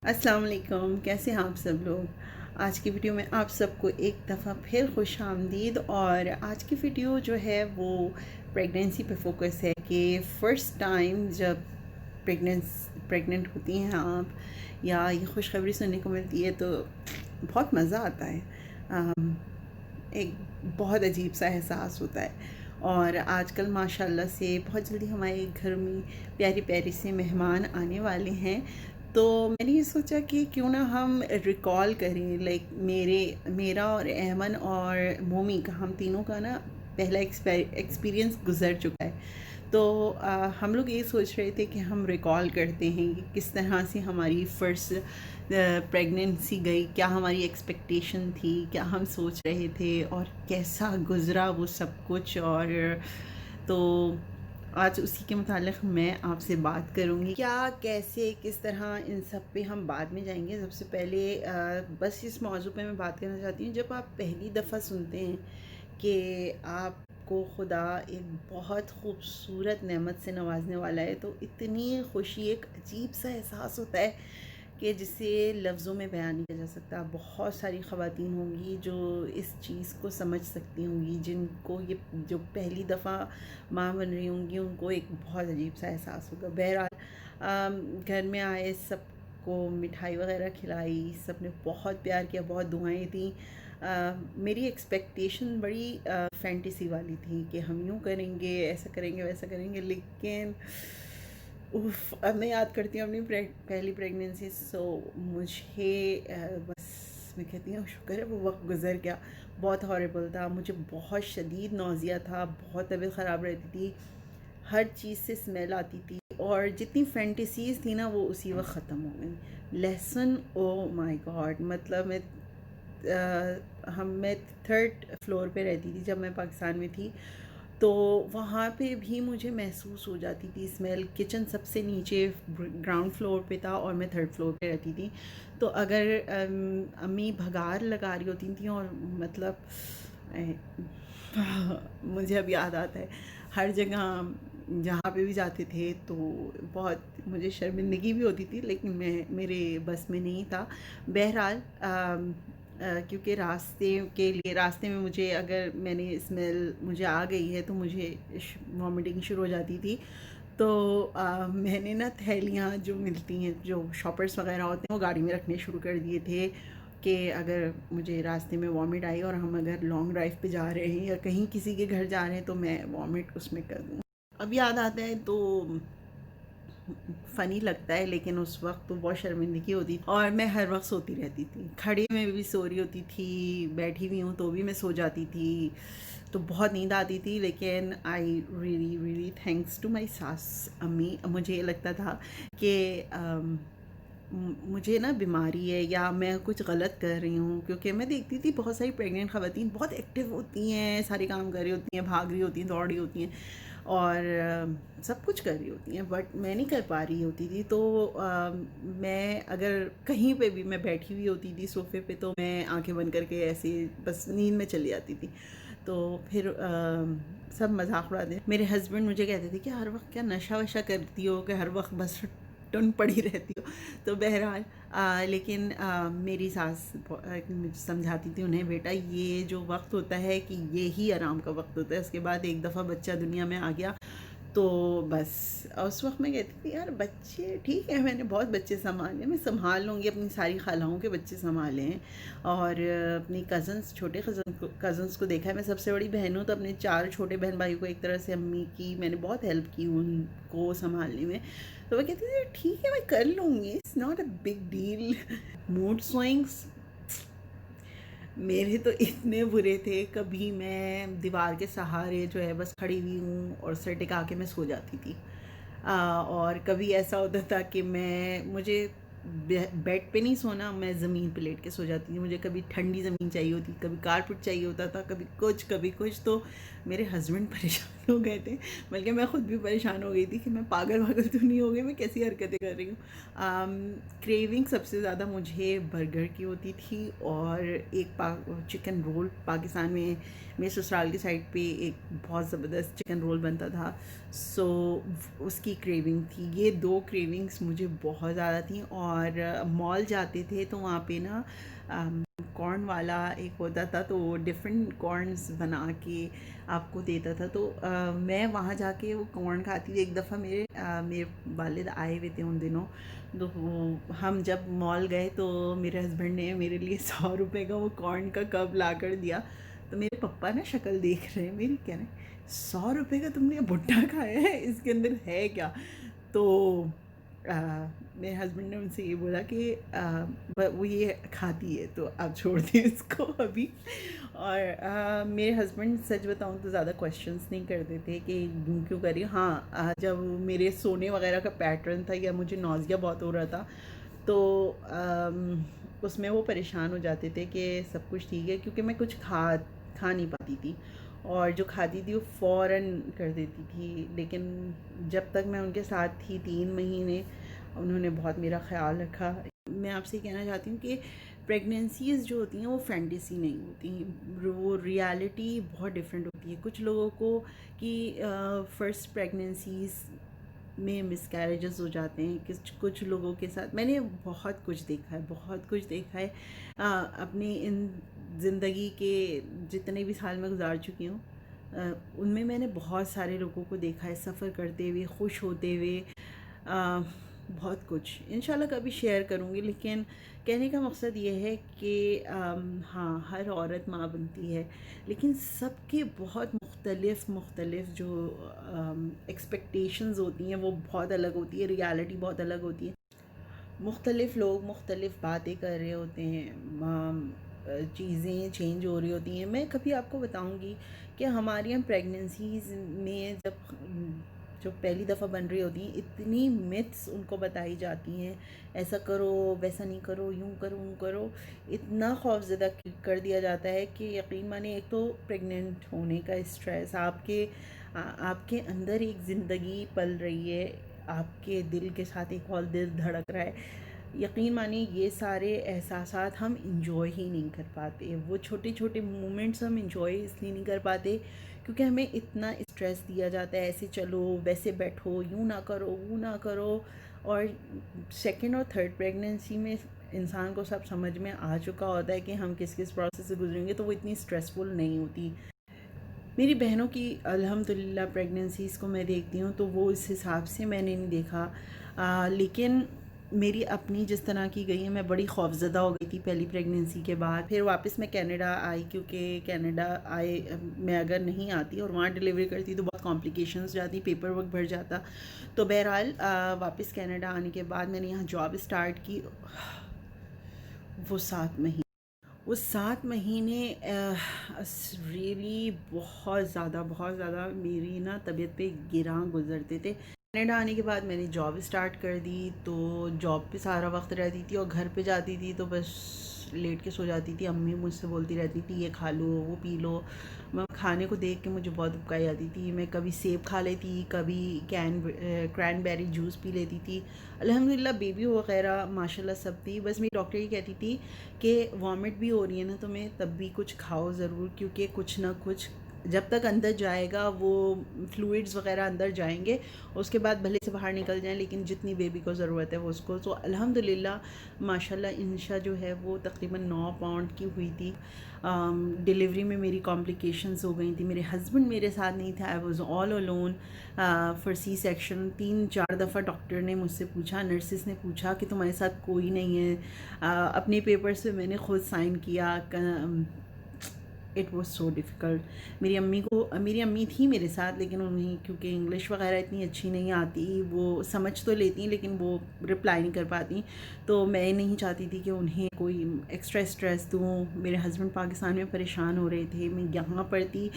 السلام علیکم، کیسے ہیں آپ سب لوگ؟ آج کی ویڈیو میں آپ سب کو ایک دفعہ پھر خوش آمدید۔ اور آج کی ویڈیو جو ہے وہ پریگنینسی پہ فوکس ہے کہ فرسٹ ٹائم جب پریگننٹ ہوتی ہیں آپ یا یہ خوشخبری سننے کو ملتی ہے تو بہت مزہ آتا ہے۔ ایک بہت عجیب سا احساس ہوتا ہے۔ اور آج کل ماشاءاللہ سے بہت جلدی ہمارے گھر میں پیاری پیاری سے مہمان آنے والے ہیں، تو میں نے یہ سوچا کہ کیوں نہ ہم ریکال کریں، لائک میرا اور ایمن اور مومی کا، ہم تینوں کا نا پہلا ایکسپیرینس گزر چکا ہے۔ تو ہم لوگ یہ سوچ رہے تھے کہ ہم ریکال کرتے ہیں کہ کس طرح سے ہماری فرسٹ پریگننسی گئی، کیا ہماری ایکسپیکٹیشن تھی، کیا ہم سوچ رہے تھے اور کیسا گزرا وہ سب کچھ۔ اور تو آج اسی کے متعلق میں آپ سے بات کروں گی، کیا کیسے کس طرح ان سب پہ ہم بعد میں جائیں گے۔ سب سے پہلے بس اس موضوع پہ میں بات کرنا چاہتی ہوں، جب آپ پہلی دفعہ سنتے ہیں کہ آپ کو خدا ایک بہت خوبصورت نعمت سے نوازنے والا ہے، تو اتنی خوشی، ایک عجیب سا احساس ہوتا ہے کہ جسے لفظوں میں بیان نہیں کیا جا سکتا۔ بہت ساری خواتین ہوں گی جو اس چیز کو سمجھ سکتی ہوں گی، جن کو یہ جو پہلی دفعہ ماں بن رہی ہوں گی ان کو ایک بہت عجیب سا احساس ہوگا۔ بہرحال گھر میں آئے، سب کو مٹھائی وغیرہ کھلائی، سب نے بہت پیار کیا، بہت دعائیں دیں۔ میری ایکسپیکٹیشن بڑی فینٹیسی والی تھی کہ ہم یوں کریں گے، ایسا کریں گے، ویسا کریں گے، لیکن اب میں یاد کرتی ہوں اپنی پہلی پریگننسی، سو مجھے بس میں کہتی ہوں شکر ہے وہ وقت گزر گیا۔ بہت ہاربل تھا، مجھے بہت شدید نوزیا تھا، بہت طبیعت خراب رہتی تھی، ہر چیز سے اسمیل آتی تھی، اور جتنی فینٹیسیز تھی نا وہ اسی وقت ختم ہو گئی۔ لیسن، او مائی گاڈ، مطلب میں تھرڈ فلور پہ رہتی تھی جب میں پاکستان میں تھی، تو وہاں پہ بھی مجھے محسوس ہو جاتی تھی اسمیل۔ کچن سب سے نیچے گراؤنڈ فلور پہ تھا اور میں تھرڈ فلور پہ رہتی تھی، تو اگر امی بھگار لگا رہی ہوتی تھیں، اور مطلب مجھے اب یاد آتا ہے ہر جگہ جہاں پہ بھی جاتے تھے تو بہت مجھے شرمندگی بھی ہوتی تھی، لیکن میرے بس میں نہیں تھا۔ بہرحال کیونکہ راستے میں مجھے، اگر میں نے اسمیل مجھے آ گئی ہے تو مجھے وامٹنگ شروع ہو جاتی تھی، تو میں نے نا تھیلیاں جو ملتی ہیں، جو شاپرس وغیرہ ہوتے ہیں، وہ گاڑی میں رکھنے شروع کر دیے تھے کہ اگر مجھے راستے میں وامٹ آئی اور ہم اگر لانگ ڈرائیو پہ جا رہے ہیں یا کہیں کسی کے گھر جا رہے ہیں تو میں وامٹ اس میں کر دوں۔ اب یاد آتا ہے تو فنی لگتا ہے، لیکن اس وقت تو بہت شرمندگی ہوتی تھی، اور میں ہر وقت سوتی رہتی تھی، کھڑی میں بھی سو رہی ہوتی تھی، بیٹھی ہوئی ہوں تو بھی میں سو جاتی تھی، تو بہت نیند آتی تھی۔ لیکن I really really thanks to my ساس امی، مجھے یہ لگتا تھا کہ مجھے نا بیماری ہے یا میں کچھ غلط کر رہی ہوں، کیونکہ میں دیکھتی تھی بہت ساری پریگننٹ خواتین بہت ایکٹیو ہوتی ہیں، سارے کام کر رہی ہوتی ہیں، بھاگ رہی ہوتی ہیں، دوڑ رہی ہوتی ہیں، اور سب کچھ کر رہی ہوتی ہیں، بٹ میں نہیں کر پا رہی ہوتی تھی۔ تو میں اگر کہیں پہ بھی میں بیٹھی ہوئی ہوتی تھی صوفے پہ، تو میں آنکھیں بند کر کے ایسے بس نیند میں چلی جاتی تھی۔ تو پھر سب مذاق اڑاتے، میرے ہسبینڈ مجھے کہتے تھے کہ ہر وقت کیا نشہ وشہ کرتی ہو کہ ہر وقت بس ٹن پڑی رہتی ہو۔ تو بہرحال لیکن میری ساس سمجھاتی تھی انہیں، بیٹا یہ جو وقت ہوتا ہے کہ یہی آرام کا وقت ہوتا ہے، اس کے بعد ایک دفعہ بچہ دنیا میں آ گیا تو بس۔ اس وقت میں کہتی تھی یار بچے ٹھیک ہے، میں نے بہت بچے سنبھالے، میں سنبھال لوں گی، اپنی ساری خالہوں کے بچے سنبھالے ہیں، اور اپنی کزنس، چھوٹے کزنس کو دیکھا ہے، میں سب سے بڑی بہن ہوں، تو اپنے 4 چھوٹے بہن بھائیوں کو ایک طرح سے امی کی میں نے بہت ہیلپ کی ان کو سنبھالنے میں۔ تو وہ کہتی تھی ٹھیک ہے میں کر لوں گی، it's not a big deal. Mood swings میرے تو اتنے برے تھے، کبھی میں دیوار کے سہارے جو ہے بس کھڑی ہوئی ہوں اور سر ٹکا کے میں سو جاتی تھی، اور کبھی ایسا ہوتا تھا کہ مجھے بیڈ پہ نہیں سونا، میں زمین پہ لیٹ کے سو جاتی تھی، مجھے کبھی ٹھنڈی زمین چاہیے ہوتی، کبھی کارپیٹ چاہیے ہوتا تھا، کبھی کچھ، تو میرے ہسبینڈ پریشان ہو گئے تھے، بلکہ میں خود بھی پریشان ہو گئی تھی کہ میں پاگل تو نہیں ہو گئی، میں کیسی حرکتیں کر رہی ہوں۔ کریونگ سب سے زیادہ مجھے برگر کی ہوتی تھی، اور ایک چکن رول، پاکستان میں میرے سسرال کی سائڈ پہ ایک بہت زبردست چکن رول بنتا تھا، سو اس کی کریونگ تھی۔ یہ 2 کریونگس مجھے بہت زیادہ تھیں، اور اور مال جاتے تھے تو وہاں پہ نا کارن والا ایک ہوتا تھا، تو وہ ڈفرینٹ کارنس بنا کے آپ کو دیتا تھا. تو میں وہاں جا کے وہ کارن کھاتی تھی. ایک دفعہ میرے والد آئے ہوئے تھے ان دنوں، تو ہم جب مال گئے تو میرے ہسبینڈ نے میرے لیے 100 روپے کا وہ کارن کا کپ لا کر دیا. تو میرے پپا نا شکل دیکھ رہے ہیں میری، کہہ رہے ہیں 100 روپے کا تم نے بھٹا کھایا ہے، اس کے اندر ہے کیا؟ تو میرے ہسبینڈ نے ان سے یہ بولا کہ وہ یہ کھاتی ہے تو آپ چھوڑ دیں اس کو ابھی. اور میرے ہسبینڈ سچ بتاؤں تو زیادہ کویشچنس نہیں کرتے تھے کہ یوں کیوں کری. ہاں جب میرے سونے وغیرہ کا پیٹرن تھا یا مجھے نوزیا بہت ہو رہا تھا تو اس میں وہ پریشان ہو جاتے تھے کہ سب کچھ ٹھیک ہے، کیونکہ میں کچھ کھا نہیں پاتی تھی، اور جو کھاتی تھی وہ فوراً کر دیتی تھی. لیکن جب تک میں ان کے ساتھ تھی 3 مہینے انہوں نے بہت میرا خیال رکھا. میں آپ سے کہنا چاہتی ہوں کہ پریگننسیز جو ہوتی ہیں وہ فینٹیسی نہیں ہوتی، وہ ریالٹی بہت ڈفرینٹ ہوتی ہے. کچھ لوگوں کو کہ فرسٹ پریگننسیز میں مس کیریجز ہو جاتے ہیں. کچھ لوگوں کے ساتھ میں نے بہت کچھ دیکھا ہے اپنی ان زندگی کے جتنے بھی سال میں گزار چکی ہوں ان میں نے بہت سارے لوگوں کو دیکھا ہے سفر کرتے ہوئے، خوش ہوتے ہوئے، بہت کچھ انشاءاللہ کبھی شیئر کروں گی. لیکن کہنے کا مقصد یہ ہے کہ ہاں ہر عورت ماں بنتی ہے، لیکن سب کے بہت مختلف جو ایکسپیکٹیشنز ہوتی ہیں وہ بہت الگ ہوتی ہے، ریالٹی بہت الگ ہوتی ہے. مختلف لوگ مختلف باتیں کر رہے ہوتے ہیں، چیزیں چینج ہو رہی ہوتی ہیں. میں کبھی آپ کو بتاؤں گی کہ ہماری ہم پریگننسیز میں جو پہلی دفعہ بن رہی ہوتی ہیں اتنی متس ان کو بتائی جاتی ہیں، ایسا کرو ویسا نہیں کرو، یوں کرو، اتنا خوفزدہ کر دیا جاتا ہے کہ یقین مانے ایک تو پریگننٹ ہونے کا اسٹریس، آپ کے اندر ایک زندگی پل رہی ہے، آپ کے دل کے ساتھ ایک اور دل دھڑک رہا ہے. یقین مانی یہ سارے احساسات ہم انجوائے ہی نہیں کر پاتے. وہ چھوٹے مومنٹس ہم انجوائے اس لیے نہیں کر پاتے کیونکہ ہمیں اتنا اسٹریس دیا جاتا ہے، ایسے چلو ویسے بیٹھو، یوں نہ کرو وہ نہ کرو. اور سیکنڈ اور تھرڈ پریگننسی میں انسان کو سب سمجھ میں آ چکا ہوتا ہے کہ ہم کس پروسیس سے گزریں گے، تو وہ اتنی اسٹریسفل نہیں ہوتی. میری بہنوں کی الحمدللہ پریگننسیز کو میں دیکھتی ہوں تو وہ اس حساب سے میں نے نہیں دیکھا. لیکن میری اپنی جس طرح کی گئی ہے، میں بڑی خوفزدہ ہو گئی تھی پہلی پریگننسی کے بعد. پھر واپس میں کینیڈا آئی، کیونکہ کینیڈا میں اگر نہیں آتی اور وہاں ڈیلیوری کرتی تو بہت کمپلیکیشنز جاتی، پیپر ورک بڑھ جاتا. تو بہرحال واپس کینیڈا آنے کے بعد میں نے یہاں جاب اسٹارٹ کی. وہ 7 مہینے ریئلی بہت زیادہ میری نا طبیعت پہ گراں گزرتے تھے. کینیڈا آنے کے بعد میں نے جاب اسٹارٹ کر دی، تو جاب پہ سارا وقت رہتی تھی اور گھر پہ جاتی تھی تو بس لیٹ کے سو جاتی تھی. امی مجھ سے بولتی رہتی تھی یہ کھا لو وہ پی لو. میں کھانے کو دیکھ کے مجھے بہت اکائی آتی تھی. میں کبھی سیب کھا لیتی، کبھی کرین بیری جوس پی لیتی تھی. الحمدللہ بیبی وغیرہ ماشاءاللہ سب تھی. بس میری ڈاکٹر یہ کہتی تھی کہ وامٹ بھی ہو رہی ہے نا تمہیں تب بھی کچھ کھاؤ ضرور، کیونکہ کچھ نہ کچھ جب تک اندر جائے گا وہ فلوئڈز وغیرہ اندر جائیں گے، اس کے بعد بھلے سے باہر نکل جائیں، لیکن جتنی بیبی کو ضرورت ہے وہ اس کو. تو الحمدللہ ماشاءاللہ انشا جو ہے وہ تقریباً 9 پاؤنڈ کی ہوئی تھی. ڈیلیوری میں میری کمپلیکیشنز ہو گئی تھیں. میرے ہسبینڈ میرے ساتھ نہیں تھا، I was all alone for C section. 3-4 دفعہ ڈاکٹر نے مجھ سے پوچھا، نرسز نے پوچھا کہ تمہارے ساتھ کوئی نہیں ہے. اپنے پیپرز پہ میں نے خود سائن کیا. It was so difficult. میری امی تھی میرے ساتھ، لیکن انہیں کیونکہ انگلش وغیرہ اتنی اچھی نہیں آتی، وہ سمجھ تو لیتی لیکن وہ رپلائی نہیں کر پاتی. تو میں نہیں چاہتی تھی کہ انہیں کوئی ایکسٹرا اسٹریس دوں. میرے ہسبینڈ پاکستان میں پریشان ہو رہے تھے، میں یہاں پر تھی.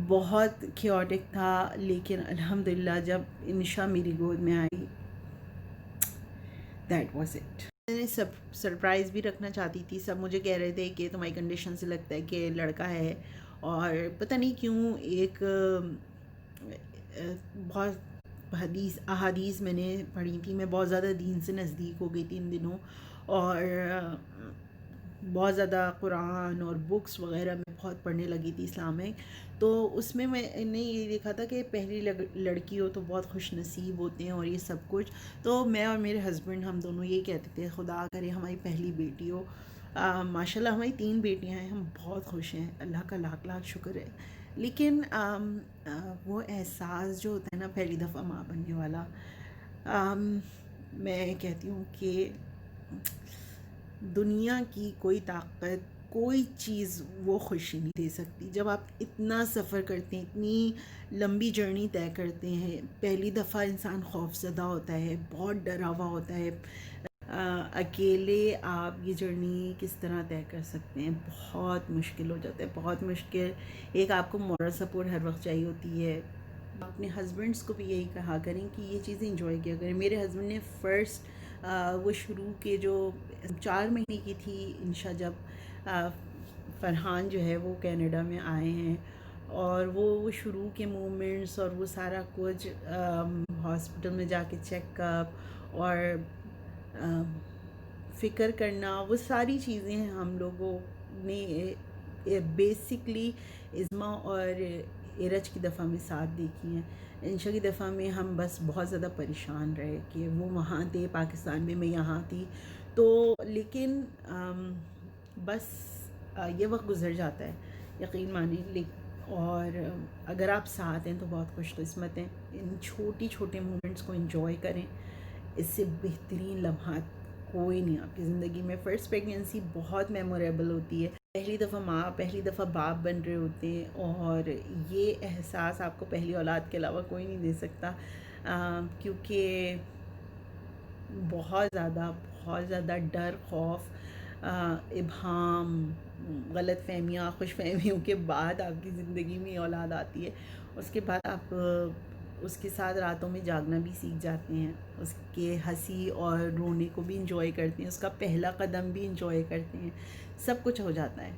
بہت کیوٹک تھا، لیکن الحمدللہ جب انشا میری گود میں آئی دیٹ واز اٹ. میں سرپرائز بھی رکھنا چاہتی تھی. سب مجھے کہہ رہے تھے کہ تمہاری کنڈیشن سے لگتا ہے کہ لڑکا ہے، اور پتہ نہیں کیوں ایک بہت احادیث میں نے پڑھی تھی. میں بہت زیادہ دین سے نزدیک ہو گئی تھی ان دنوں، اور بہت زیادہ قرآن اور بکس وغیرہ میں بہت پڑھنے لگی تھی اسلامک، تو اس میں نے یہ دیکھا تھا کہ پہلی لڑکی ہو تو بہت خوش نصیب ہوتے ہیں اور یہ سب کچھ. تو میں اور میرے ہسبینڈ ہم دونوں یہ کہتے تھے خدا کرے ہماری پہلی بیٹی ہو. ماشاء اللہ ہماری 3 بیٹیاں ہیں، ہم بہت خوش ہیں، اللہ کا لاکھ لاکھ شکر ہے. لیکن وہ احساس جو ہوتا ہے نا پہلی دفعہ ماں بننے والا، میں کہتی ہوں کہ دنیا کی کوئی طاقت، کوئی چیز وہ خوشی نہیں دے سکتی. جب آپ اتنا سفر کرتے ہیں، اتنی لمبی جرنی طے کرتے ہیں، پہلی دفعہ انسان خوف زدہ ہوتا ہے، بہت ڈرا ہوا ہوتا ہے. اکیلے آپ یہ جرنی کس طرح طے کر سکتے ہیں؟ بہت مشکل ہو جاتا ہے، بہت مشکل. ایک آپ کو مورل سپورٹ ہر وقت چاہیے ہوتی ہے. اپنے ہسبینڈس کو بھی یہی کہا کریں کہ یہ چیزیں انجوائے کیا کریں. میرے ہسبینڈ نے فرسٹ وہ شروع کے جو 4 مہینے کی تھی انشا، جب فرحان جو ہے وہ کینیڈا میں آئے ہیں، اور وہ شروع کے مومنٹس اور وہ سارا کچھ ہاسپٹل میں جا کے چیک اپ اور فکر کرنا، وہ ساری چیزیں ہم لوگوں نے بیسکلی ازما اور ایرج کی دفعہ میں ساتھ دیکھی ہیں. انشا کی دفعہ میں ہم بس بہت زیادہ پریشان رہے کہ وہ وہاں تھے پاکستان میں یہاں تھی. تو لیکن بس یہ وقت گزر جاتا ہے، یقین مانیں. اور اگر آپ ساتھ ہیں تو بہت خوش قسمت ہیں. ان چھوٹی چھوٹے مومنٹس کو انجوائے کریں، اس سے بہترین لمحات کوئی نہیں آپ کی زندگی میں. فرسٹ پریگنینسی بہت میموریبل ہوتی ہے. پہلی دفعہ ماں، پہلی دفعہ باپ بن رہے ہوتے ہیں، اور یہ احساس آپ کو پہلی اولاد کے علاوہ کوئی نہیں دے سکتا. کیونکہ بہت زیادہ ڈر، خوف، ابہام، غلط فہمیاں، خوش فہمیوں کے بعد آپ کی زندگی میں اولاد آتی ہے. اس کے بعد آپ اس کے ساتھ راتوں میں جاگنا بھی سیکھ جاتے ہیں، اس کے ہنسی اور رونے کو بھی انجوائے کرتے ہیں، اس کا پہلا قدم بھی انجوائے کرتے ہیں. سب کچھ ہو جاتا ہے.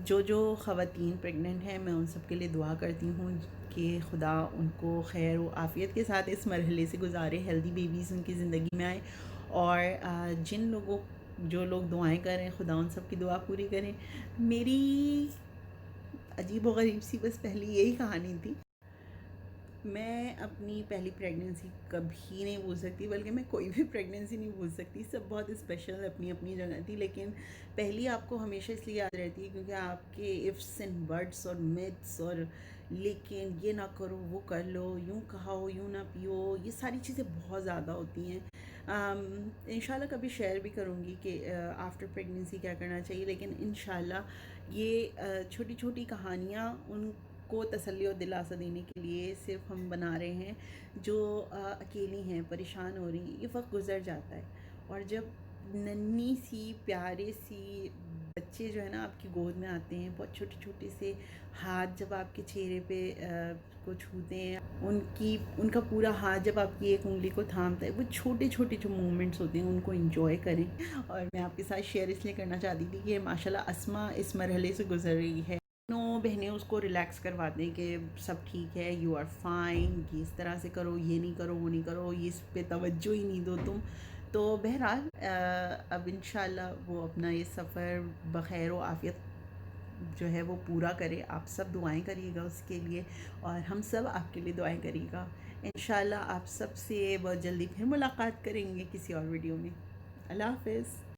جو خواتین پریگننٹ ہیں، میں ان سب کے لیے دعا کرتی ہوں کہ خدا ان کو خیر و عافیت کے ساتھ اس مرحلے سے گزارے، ہیلدی بیبیز ان کی زندگی میں آئے. اور جو لوگ دعائیں کر رہے ہیں، خدا ان سب کی دعا پوری کریں. میری عجیب و غریب سی بس پہلی یہی کہانی تھی. میں اپنی پہلی پریگننسی کبھی نہیں بھول سکتی، بلکہ میں کوئی بھی پریگننسی نہیں بھول سکتی. سب بہت اسپیشل اپنی اپنی جگہ تھی، لیکن پہلی آپ کو ہمیشہ اس لیے یاد رہتی ہے کیونکہ آپ کے ifs and buts اور myths اور لیکن یہ نہ کرو، وہ کر لو، یوں کھاؤ، یوں نہ پیو، یہ ساری چیزیں بہت زیادہ ہوتی ہیں. انشاءاللہ کبھی شیئر بھی کروں گی کہ آفٹر پریگننسی کیا کرنا چاہیے. لیکن انشاءاللہ یہ چھوٹی چھوٹی کہانیاں ان کو تسلی اور دلاسا دینے کے لیے صرف ہم بنا رہے ہیں جو اکیلی ہیں، پریشان ہو رہی ہیں. یہ وقت گزر جاتا ہے، اور جب ننھی سی پیارے سی بچے جو ہے نا آپ کی گود میں آتے ہیں، بہت چھوٹے چھوٹے سے ہاتھ جب آپ کے چہرے پہ کو چھوتے ہیں، ان کا پورا ہاتھ جب آپ کی ایک انگلی کو تھامتا ہے، وہ چھوٹے چھوٹے جو مومنٹس ہوتے ہیں ان کو انجوائے کریں. اور میں آپ کے ساتھ شیئر اس لیے کرنا چاہتی تھی کہ ماشاءاللہ اسما اس مرحلے سے گزر رہی ہے. بہنیں اس کو ریلیکس کرواتے ہیں کہ سب ٹھیک ہے، یو آر فائن، یہ اس طرح سے کرو، یہ نہیں کرو، وہ نہیں کرو، یہ اس پہ توجہ ہی نہیں دو تم. تو بہرحال اب انشاءاللہ وہ اپنا یہ سفر بخیر و عافیت جو ہے وہ پورا کرے. آپ سب دعائیں کریے گا اس کے لیے، اور ہم سب آپ کے لیے دعائیں کریے گا. انشاءاللہ آپ سب سے بہت جلدی پھر ملاقات کریں گے کسی اور ویڈیو میں. اللہ حافظ.